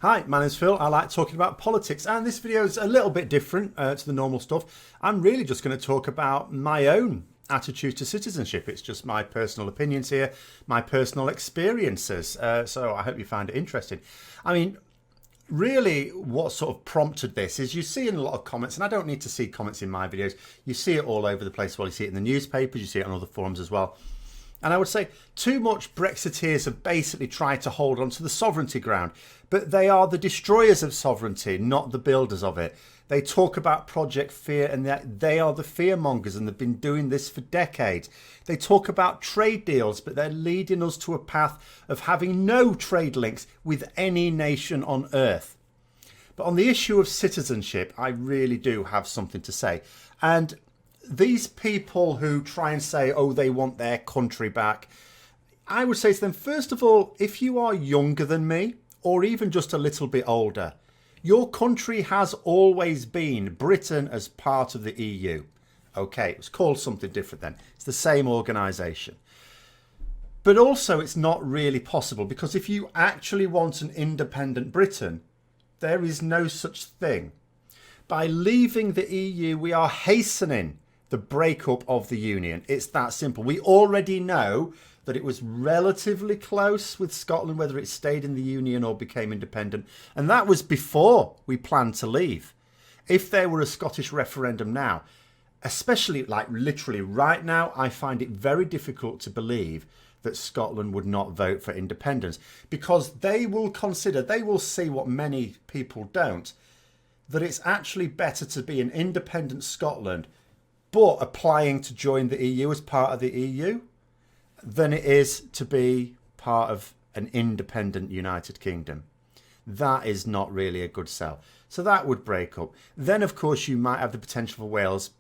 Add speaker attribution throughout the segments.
Speaker 1: Hi, my name's Phil. I like talking about politics, and this video is a little bit different to the normal stuff. I'm really just going to talk about my own attitude to citizenship. It's just my personal opinions here, my personal experiences. So I hope you find it interesting. I mean, really what sort of prompted this is you see in a lot of comments, and I don't need to see comments in my videos. You see it all over the place. Well, you see it in the newspapers, you see it on other forums as well. And I would say too much Brexiteers have basically tried to hold on to the sovereignty ground, but they are the destroyers of sovereignty, not the builders of it. They talk about Project Fear and that they are the fearmongers, and they've been doing this for decades. They talk about trade deals, but they're leading us to a path of having no trade links with any nation on earth. But on the issue of citizenship, I really do have something to say. And these people who try and say, oh, they want their country back, I would say to them, first of all, if you are younger than me, or even just a little bit older, your country has always been Britain as part of the EU. Okay, it was called something different then. It's the same organisation. But also it's not really possible, because if you actually want an independent Britain, there is no such thing. By leaving the EU, we are hastening the breakup of the union. It's that simple. We already know that it was relatively close with Scotland, whether it stayed in the union or became independent. And that was before we planned to leave. If there were a Scottish referendum now, especially like literally right now, I find it very difficult to believe that Scotland would not vote for independence, because they will consider, they will see what many people don't, that it's actually better to be an independent Scotland but applying to join the EU as part of the EU than it is to be part of an independent United Kingdom. That is not really a good sell. So that would break up. Then, of course, you might have the potential for Wales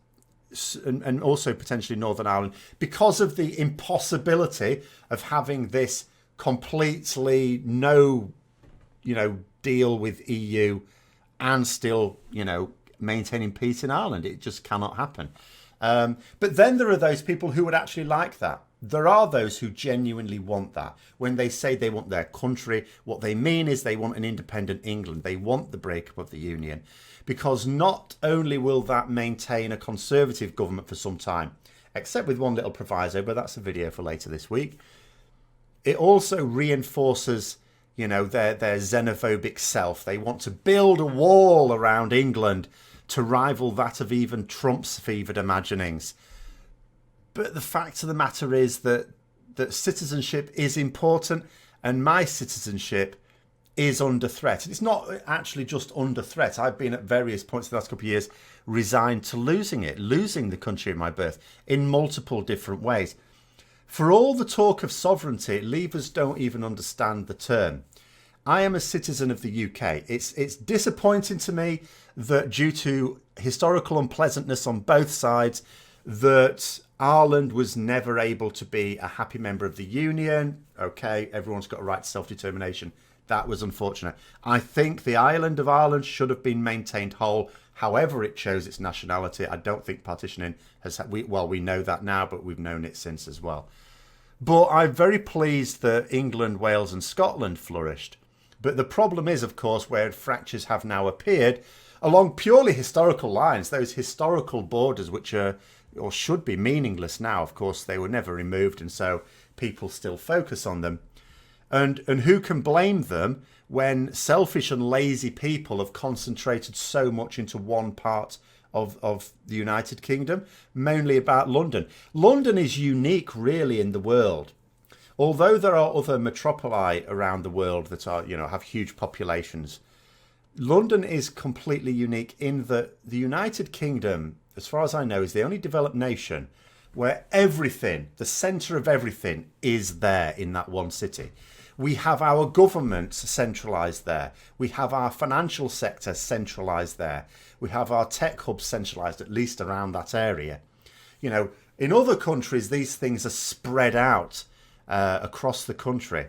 Speaker 1: and also potentially Northern Ireland, because of the impossibility of having this completely no, deal with EU and still, maintaining peace in Ireland. It just cannot happen. But then there are those people who would actually like that. There are those who genuinely want that. When they say they want their country, what they mean is they want an independent England. They want the breakup of the union, because not only will that maintain a conservative government for some time, except with one little proviso, but that's a video for later this week. It also reinforces, their xenophobic self. They want to build a wall around England to rival that of even Trump's fevered imaginings. But the fact of the matter is that citizenship is important, and my citizenship is under threat. It's not actually just under threat. I've been at various points in the last couple of years resigned to losing the country of my birth in multiple different ways. For all the talk of sovereignty, leavers don't even understand the term. I am a citizen of the UK. It's disappointing to me that due to historical unpleasantness on both sides, that Ireland was never able to be a happy member of the Union. Okay, everyone's got a right to self-determination. That was unfortunate. I think the island of Ireland should have been maintained whole, however it chose its nationality. I don't think partitioning has... we know that now, but we've known it since as well. But I'm very pleased that England, Wales and Scotland flourished. But the problem is, of course, where fractures have now appeared along purely historical lines, those historical borders which are or should be meaningless now. Of course, they were never removed, and so people still focus on them. And who can blame them when selfish and lazy people have concentrated so much into one part of the United Kingdom, mainly about London. London is unique, really, in the world. Although there are other metropoli around the world that are, have huge populations, London is completely unique in that the United Kingdom, as far as I know, is the only developed nation where everything, the centre of everything, is there in that one city. We have our government centralised there. We have our financial sector centralised there. We have our tech hubs centralised, at least around that area. In other countries, these things are spread out across the country.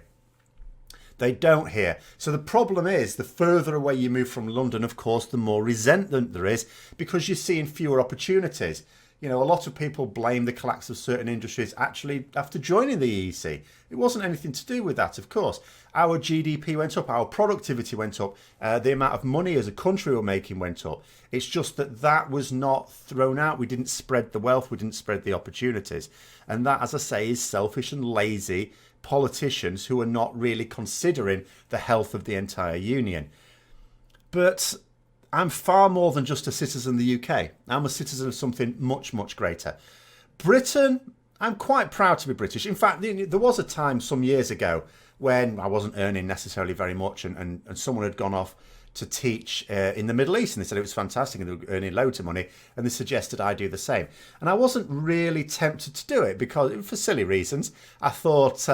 Speaker 1: They don't here. So the problem is, the further away you move from London, of course, the more resentment there is, because you're seeing fewer opportunities. You know, a lot of people blame the collapse of certain industries actually after joining the EEC. It wasn't anything to do with that, of course. Our GDP went up, our productivity went up, the amount of money as a country we're making went up. It's just that that was not thrown out. We didn't spread the wealth, we didn't spread the opportunities. And that, as I say, is selfish and lazy politicians who are not really considering the health of the entire union. But I'm far more than just a citizen of the UK. I'm a citizen of something much, much greater. Britain, I'm quite proud to be British. In fact, there was a time some years ago when I wasn't earning necessarily very much and someone had gone off to teach in the Middle East and they said it was fantastic and they were earning loads of money and they suggested I do the same. And I wasn't really tempted to do it because, for silly reasons, I thought,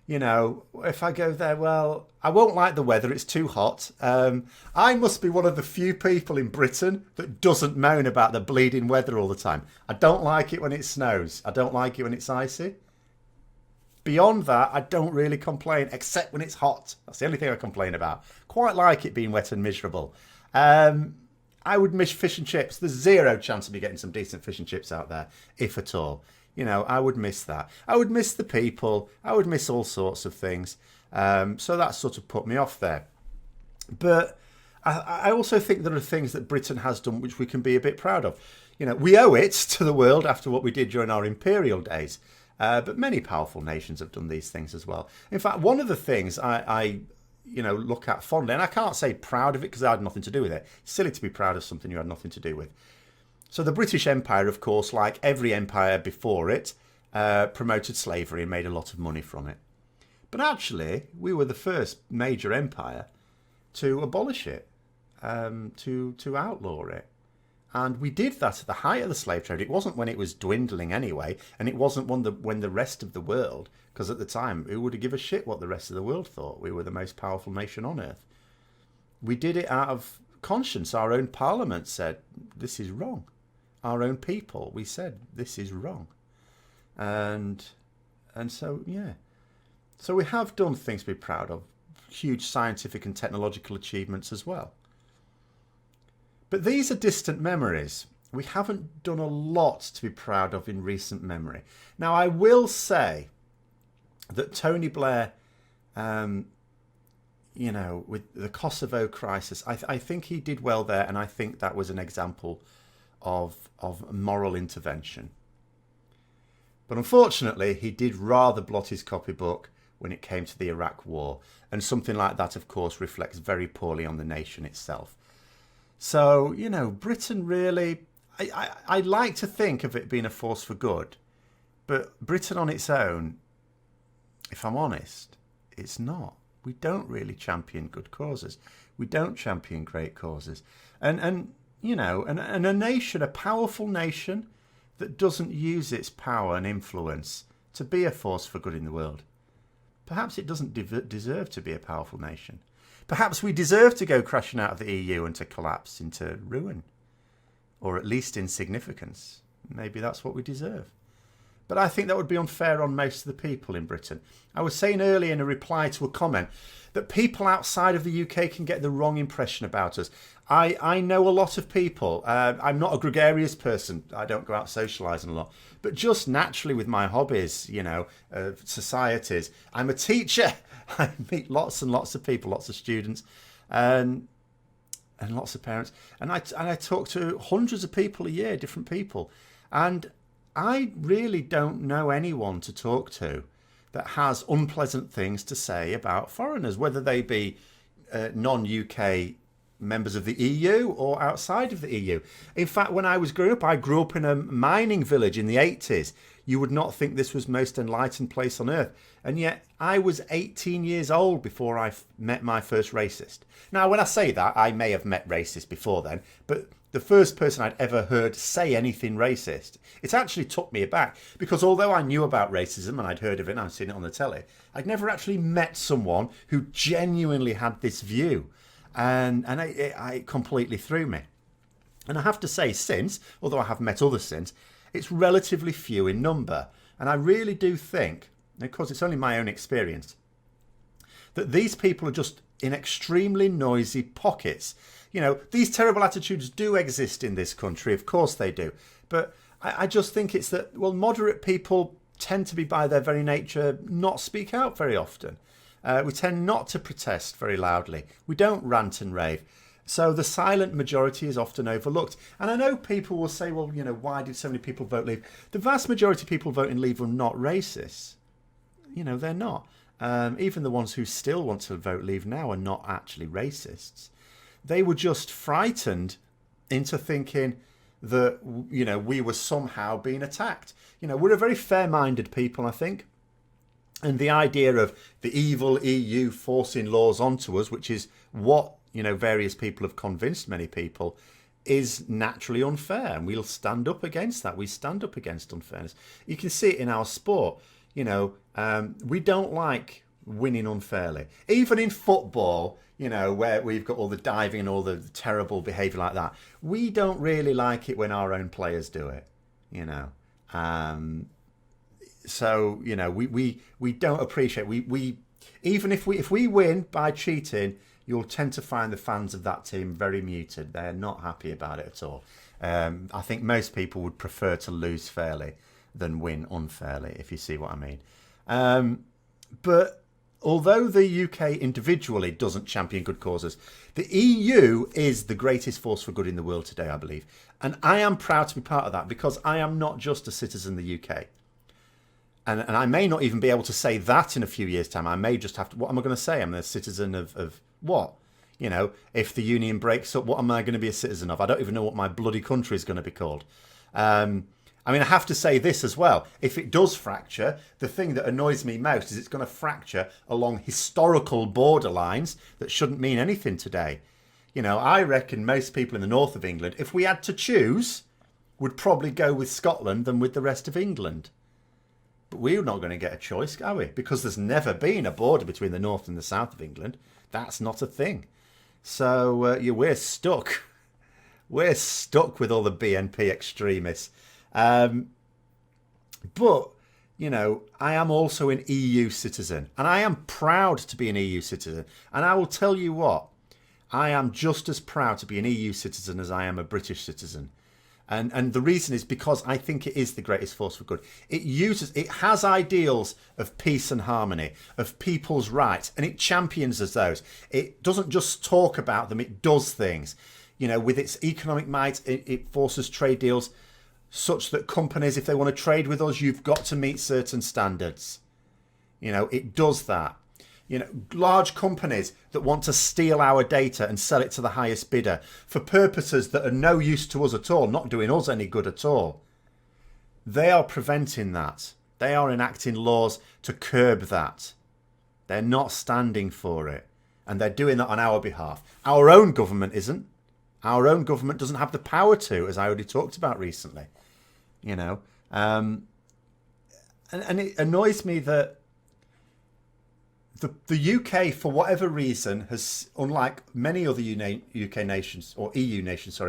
Speaker 1: you know, if I go there, well, I won't like the weather. It's too hot. I must be one of the few people in Britain that doesn't moan about the bleeding weather all the time. I don't like it when it snows. I don't like it when it's icy. Beyond that, I don't really complain, except when it's hot. That's the only thing I complain about. Quite like it being wet and miserable. I would miss fish and chips. There's zero chance of me getting some decent fish and chips out there, if at all. You know, I would miss that. I would miss the people. I would miss all sorts of things. So that sort of put me off there. But I also think there are things that Britain has done which we can be a bit proud of. You know, we owe it to the world after what we did during our imperial days. But many powerful nations have done these things as well. In fact, one of the things I look at fondly, and I can't say proud of it because I had nothing to do with it. It's silly to be proud of something you had nothing to do with. So the British Empire, of course, like every empire before it, promoted slavery and made a lot of money from it. But actually, we were the first major empire to abolish it, to outlaw it. And we did that at the height of the slave trade. It wasn't when it was dwindling anyway, and it wasn't when the rest of the world, because at the time, who would give a shit what the rest of the world thought? We were the most powerful nation on earth. We did it out of conscience. Our own parliament said, this is wrong. Our own people, we said, this is wrong. And so, yeah. So we have done things to be proud of. Huge scientific and technological achievements as well. But these are distant memories. We haven't done a lot to be proud of in recent memory. Now, I will say that Tony Blair, with the Kosovo crisis, I think he did well there, and I think that was an example of moral intervention. But unfortunately, he did rather blot his copybook when it came to the Iraq War. And something like that, of course, reflects very poorly on the nation itself. So, Britain really, I like to think of it being a force for good. But Britain on its own, if I'm honest, it's not. We don't really champion good causes. We don't champion great causes. And a nation, a powerful nation that doesn't use its power and influence to be a force for good in the world. Perhaps it doesn't deserve to be a powerful nation. Perhaps we deserve to go crashing out of the EU and to collapse into ruin, or at least insignificance. Maybe that's what we deserve. But I think that would be unfair on most of the people in Britain. I was saying earlier in a reply to a comment that people outside of the UK can get the wrong impression about us. I know a lot of people. I'm not a gregarious person. I don't go out socialising a lot. But just naturally with my hobbies, societies. I'm a teacher. I meet lots and lots of people, lots of students and lots of parents. And I talk to hundreds of people a year, different people. And I really don't know anyone to talk to that has unpleasant things to say about foreigners, whether they be non-UK members of the EU or outside of the EU. In fact, when I was growing up, I grew up in a mining village in the 80s. You would not think this was the most enlightened place on earth. And yet I was 18 years old before I met my first racist. Now, when I say that, I may have met racists before then, but the first person I'd ever heard say anything racist, it actually took me aback, because although I knew about racism and I'd heard of it and I'd seen it on the telly, I'd never actually met someone who genuinely had this view. And it completely threw me. And I have to say, since, although I have met others since, it's relatively few in number. And I really do think, and of course it's only my own experience, that these people are just in extremely noisy pockets. These terrible attitudes do exist in this country, of course they do. But I just think it's that, well, moderate people tend to be, by their very nature, not speak out very often. We tend not to protest very loudly. We don't rant and rave. So the silent majority is often overlooked. And I know people will say, well, why did so many people vote Leave? The vast majority of people voting Leave are not racists. They're not. Even the ones who still want to vote Leave now are not actually racists. They were just frightened into thinking that, we were somehow being attacked. We're a very fair-minded people, I think. And the idea of the evil EU forcing laws onto us, which is what, various people have convinced many people, is naturally unfair. And we'll stand up against that. We stand up against unfairness. You can see it in our sport. We don't like winning unfairly. Even in football, where we've got all the diving and all the terrible behaviour like that, we don't really like it when our own players do it, So, we don't appreciate, we even if we win by cheating, you'll tend to find the fans of that team very muted. They're not happy about it at all. I think most people would prefer to lose fairly than win unfairly, if you see what I mean. But although the UK individually doesn't champion good causes, the EU is the greatest force for good in the world today, I believe. And I am proud to be part of that, because I am not just a citizen of the UK. And I may not even be able to say that in a few years' time. I may just have to... What am I going to say? I'm a citizen of what? If the union breaks up, what am I going to be a citizen of? I don't even know what my bloody country is going to be called. I have to say this as well. If it does fracture, the thing that annoys me most is it's going to fracture along historical borderlines that shouldn't mean anything today. I reckon most people in the north of England, if we had to choose, would probably go with Scotland than with the rest of England. But we're not going to get a choice, are we? Because there's never been a border between the north and the south of England. That's not a thing. So we're stuck. We're stuck with all the BNP extremists. But, I am also an EU citizen, and I am proud to be an EU citizen. And I will tell you what, I am just as proud to be an EU citizen as I am a British citizen. And the reason is because I think it is the greatest force for good. It has ideals of peace and harmony, of people's rights, and it champions those. It doesn't just talk about them, it does things. With its economic might, it forces trade deals such that companies, if they want to trade with us, you've got to meet certain standards. It does that. Large companies that want to steal our data and sell it to the highest bidder for purposes that are no use to us at all, not doing us any good at all. They are preventing that. They are enacting laws to curb that. They're not standing for it. And they're doing that on our behalf. Our own government isn't. Our own government doesn't have the power to, as I already talked about recently. And it annoys me that the UK, for whatever reason, has, unlike many other UK nations, or EU nations,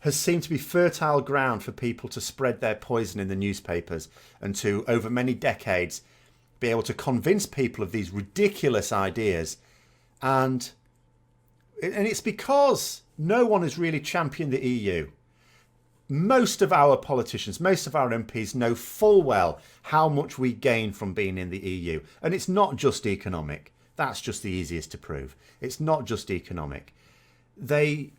Speaker 1: has seemed to be fertile ground for people to spread their poison in the newspapers and to, over many decades, be able to convince people of these ridiculous ideas. And it's because no one has really championed the EU. Most of our politicians, most of our MPs know full well how much we gain from being in the EU. And it's not just economic. That's just the easiest to prove. It's not just economic. And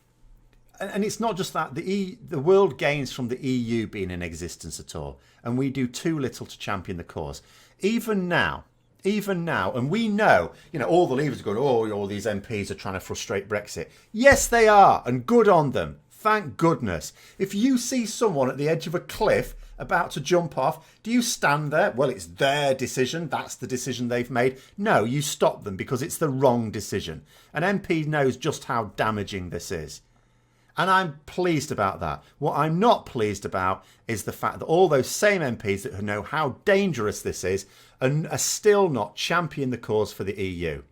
Speaker 1: it's not just that. The world gains from the EU being in existence at all. And we do too little to champion the cause. Even now, and we know, all the leaders are going, all these MPs are trying to frustrate Brexit. Yes, they are, and good on them. Thank goodness. If you see someone at the edge of a cliff about to jump off, do you stand there? Well, it's their decision. That's the decision they've made. No, you stop them because it's the wrong decision. An MP knows just how damaging this is. And I'm pleased about that. What I'm not pleased about is the fact that all those same MPs that know how dangerous this is are still not championing the cause for the EU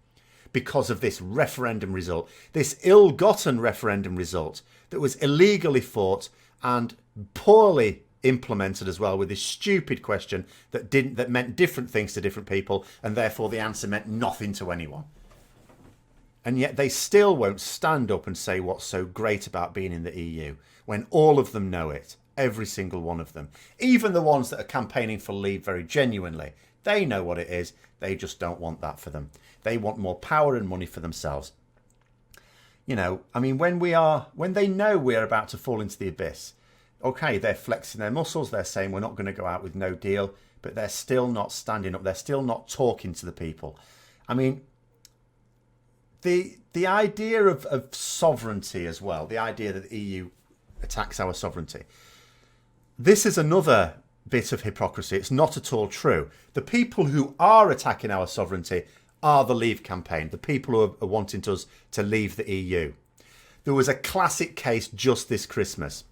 Speaker 1: because of this referendum result, this ill-gotten referendum result that was illegally fought and poorly implemented as well, with this stupid question that meant different things to different people, and therefore the answer meant nothing to anyone. And yet they still won't stand up and say what's so great about being in the EU when all of them know it. Every single one of them. Even the ones that are campaigning for leave very genuinely. They know what it is. They just don't want that for them. They want more power and money for themselves. You know, I mean, when they know we're about to fall into the abyss, okay, they're flexing their muscles. They're saying we're not going to go out with no deal, but they're still not standing up. They're still not talking to the people. I mean, the idea of sovereignty as well, the idea that the EU attacks our sovereignty. This is another bit of hypocrisy. It's not at all true. The people who are attacking our sovereignty are the Leave campaign, the people who are wanting us to leave the EU. There was a classic case just this Christmas.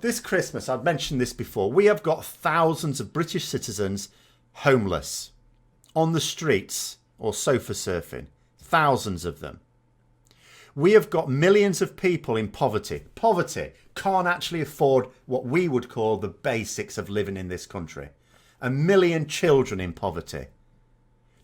Speaker 1: This Christmas, I've mentioned this before, we have got thousands of British citizens homeless, on the streets or sofa surfing. Thousands of them. We have got millions of people in poverty. Poverty, can't actually afford what we would call the basics of living in this country. 1 million children in poverty.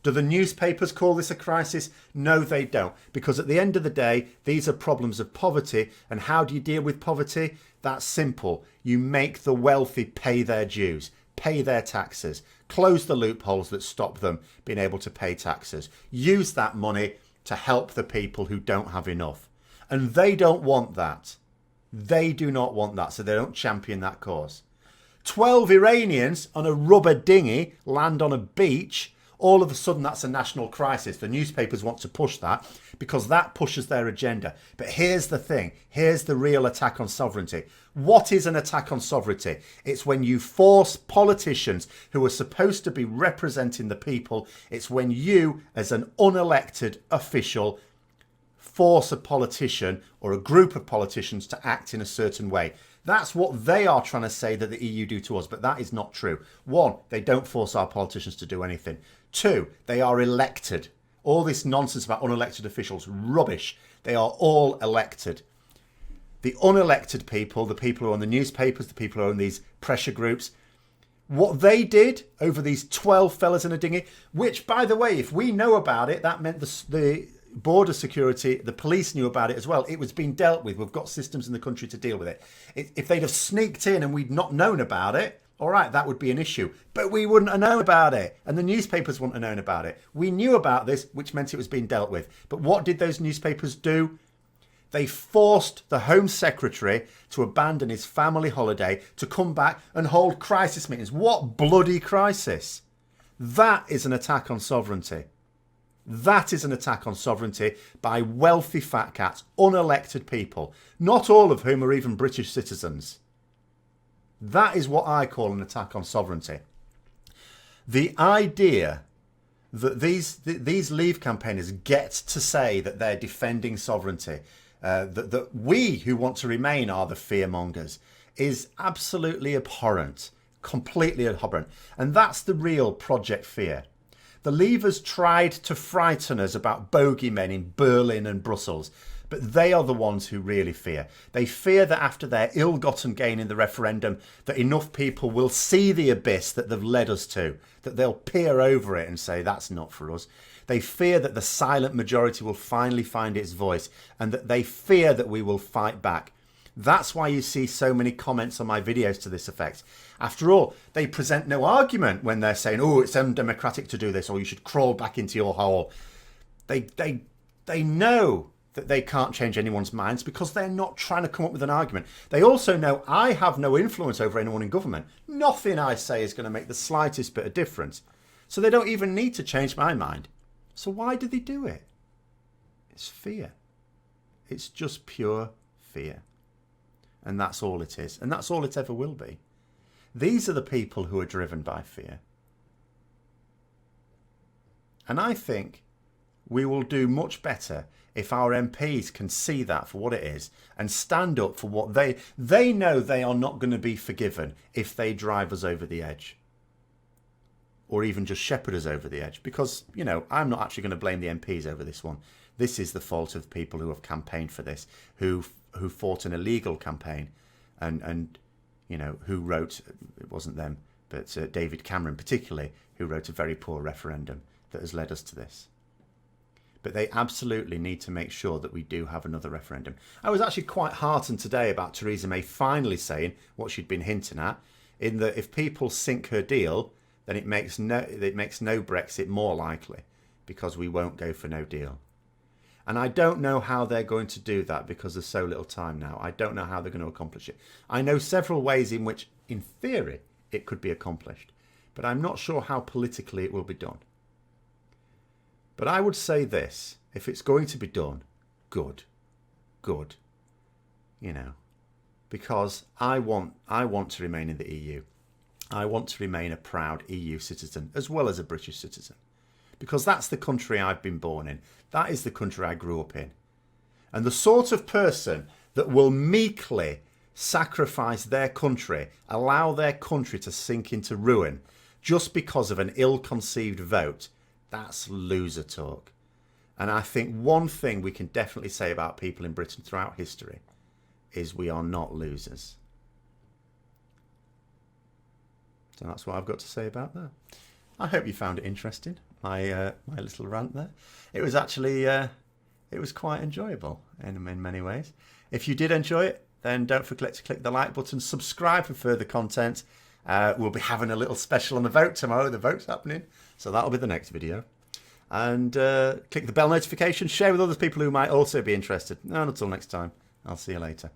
Speaker 1: Do the newspapers call this a crisis? No, they don't. Because at the end of the day, these are problems of poverty. And how do you deal with poverty? That's simple. You make the wealthy pay their dues, pay their taxes, close the loopholes that stop them being able to pay taxes. Use that money to help the people who don't have enough. And they don't want that. They do not want that, so they don't champion that cause. 12 Iranians on a rubber dinghy land on a beach. All of a sudden, that's a national crisis. The newspapers want to push that because that pushes their agenda. But here's the thing. Here's the real attack on sovereignty. What is an attack on sovereignty? It's when you force politicians who are supposed to be representing the people. It's when you, as an unelected official, force a politician or a group of politicians to act in a certain way. That's what they are trying to say that the EU do to us, but that is not true. 1, they don't force our politicians to do anything. 2, they are elected. All this nonsense about unelected officials, rubbish. They are all elected. The unelected people, the people who are on the newspapers, the people who are in these pressure groups, what they did over these 12 fellas in a dinghy, which, by the way, if we know about it, that meant the border security, the police knew about it as well. It was being dealt with. We've got systems in the country to deal with it. If they'd have sneaked in and we'd not known about it, all right, that would be an issue. But we wouldn't have known about it. And the newspapers wouldn't have known about it. We knew about this, which meant it was being dealt with. But what did those newspapers do? They forced the Home Secretary to abandon his family holiday to come back and hold crisis meetings. What bloody crisis? That is an attack on sovereignty. That is an attack on sovereignty by wealthy fat cats, unelected people, not all of whom are even British citizens. That is what I call an attack on sovereignty. The idea that these Leave campaigners get to say that they're defending sovereignty, that we who want to remain are the fearmongers, is absolutely abhorrent, completely abhorrent. And that's the real Project Fear. The Leavers tried to frighten us about bogeymen in Berlin and Brussels, but they are the ones who really fear. They fear that after their ill-gotten gain in the referendum, that enough people will see the abyss that they've led us to, that they'll peer over it and say, that's not for us. They fear that the silent majority will finally find its voice, and that they fear that we will fight back. That's why you see so many comments on my videos to this effect. After all, they present no argument when they're saying, oh, it's undemocratic to do this, or you should crawl back into your hole. They know that they can't change anyone's minds because they're not trying to come up with an argument. They also know I have no influence over anyone in government. Nothing I say is going to make the slightest bit of difference. So they don't even need to change my mind. So why do they do it? It's fear. It's just pure fear. And that's all it is. And that's all it ever will be. These are the people who are driven by fear. And I think we will do much better if our MPs can see that for what it is and stand up for what they know they are not going to be forgiven if they drive us over the edge. Or even just shepherd us over the edge. Because, you know, I'm not actually going to blame the MPs over this one. This is the fault of people who have campaigned for this, who fought an illegal campaign and you know, who wrote, it wasn't them, but David Cameron particularly, who wrote a very poor referendum that has led us to this. But they absolutely need to make sure that we do have another referendum. I was actually quite heartened today about Theresa May finally saying what she'd been hinting at, in that if people sink her deal, then it makes no Brexit more likely, because we won't go for no deal. And I don't know how they're going to do that because there's so little time now. I don't know how they're going to accomplish it. I know several ways in which, in theory, it could be accomplished, but I'm not sure how politically it will be done. But I would say this, if it's going to be done, good, you know, because I want to remain in the EU. I want to remain a proud EU citizen as well as a British citizen, because that's the country I've been born in. That is the country I grew up in. And the sort of person that will meekly sacrifice their country, allow their country to sink into ruin just because of an ill-conceived vote, that's loser talk. And I think one thing we can definitely say about people in Britain throughout history is we are not losers. So that's what I've got to say about that. I hope you found it interesting, my little rant there. It was actually, it was quite enjoyable in many ways. If you did enjoy it, then don't forget to click the like button, subscribe for further content. We'll be having a little special on the vote tomorrow. The vote's happening, so that'll be the next video. And click the bell notification, share with other people who might also be interested. And until next time, I'll see you later.